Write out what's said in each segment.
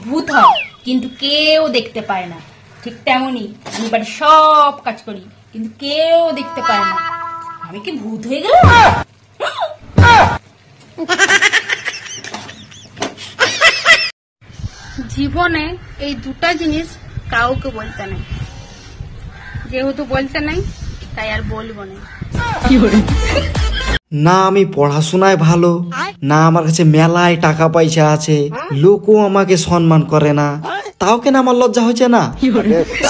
ভূত হয় কিন্তু কেউ দেখতে পায় না, ঠিক তেমনই আমি বাড়ির সব কাজ করি কিন্তু কেউ দেখতে পায় না। আমি কি ভূত হয়ে গেলাম? জীবনে এই দুটা জিনিস কাউকে বলতে নেই, যেহেতু বলতে নেই তাই আর বলবো না। না আমি পড়াশোনায় ভালো, না আমার কাছে মেলায় টাকা পয়সা আছে, লোকও আমাকে সম্মান করে না, তাও কেন আমার লজ্জা হচ্ছে না?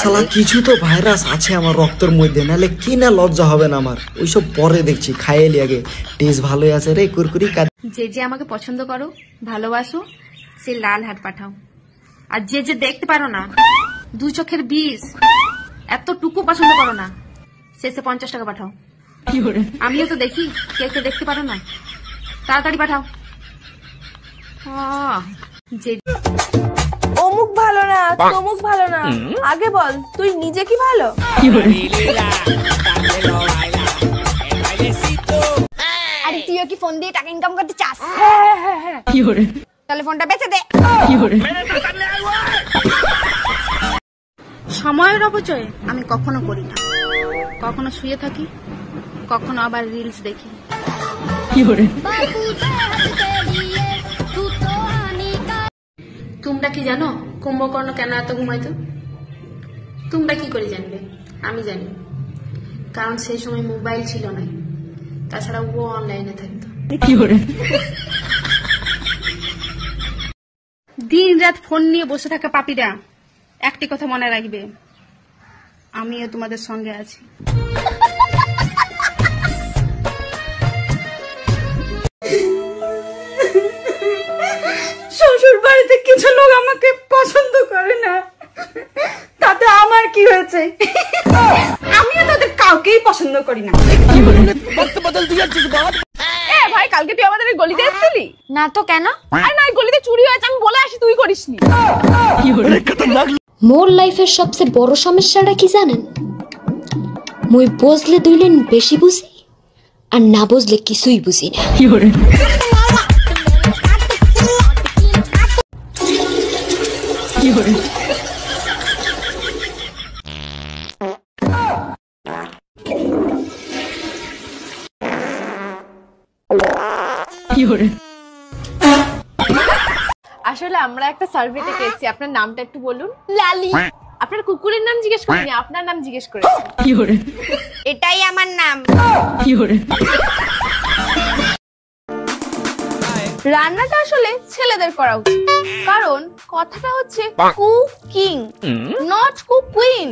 শালা কিছু তো ভাইরাস আছে আমার রক্তের মধ্যে, নাহলে কি না লজ্জা হবে না আমার? ওইসব পরে দেখছি, খাইয়ে আগে টেস্ট ভালোই আছে রে কুরকুরি। যে যে আমাকে পছন্দ করো, ভালোবাসো, সে লাল হাট পাঠাও। আর যে যে দেখতে পারো না, 2 চোখের বিষ, এতটুকু পছন্দ করো না, শেষে 50 টাকা পাঠাও। আমিও তো দেখি, কে কে দেখতে পারো না, তাড়াতাড়ি পাঠাও। অমুক ভালো না, তমুক ভালো না, আগে বল তুই নিজে কি ভালো? আরে তুইও কি ফোন দিয়ে টাকা ইনকাম করতে চাস? হ্যাঁ। তাহলে ফোনটা বেচে দে। সময়ের অপচয় আমি কখনো করি না, কখনো শুয়ে থাকি, কখনো আবার রিলস দেখি। তোমরা কি জানো কুম্ভকর্ণ কেন এত ঘুমাইতো? তোমরা কি করে জানবে? আমি জানি, কারণ সেই সময় মোবাইল ছিল না, তাছাড়া ও অনলাইনে থাকতো। দিন রাত ফোন নিয়ে বসে থাকা পাপীরা একটি কথা মনে রাখবে, আমিও তোমাদের সঙ্গে আছি। শ্বশুর বাড়িতে কিছু লোক আমাকে পছন্দ করে না, তাতে আমার কি হয়েছে? আমিও তাদের কাউকেই পছন্দ করি না। ভাই কালকে তুই আমাদের গলিতে এসেছিলি না তো কেন? আর না গলিতে চুরি হয়েছে আমি বলে আসি, তুই করিসনি। মোর লাইফের সবচেয়ে বড় সমস্যাটা কি জানেন? মুই বুঝলে 2 লাইন বেশি বুঝি, আর না বুঝলে কিছুই বুঝি না। আসলে আমরা একটা সার্ভেতে পেয়েছি, আপনার নামটা একটু বলুন। লালি। আপনার কুকুরের নাম জিজ্ঞেস করিনি, আপনার নাম জিজ্ঞেস করেছি। এটাই আমার নাম। রান্নাটা আসলে ছেলেদের করা উচিত, কারণ কথাটা হচ্ছে কুকিং, নট কুইন।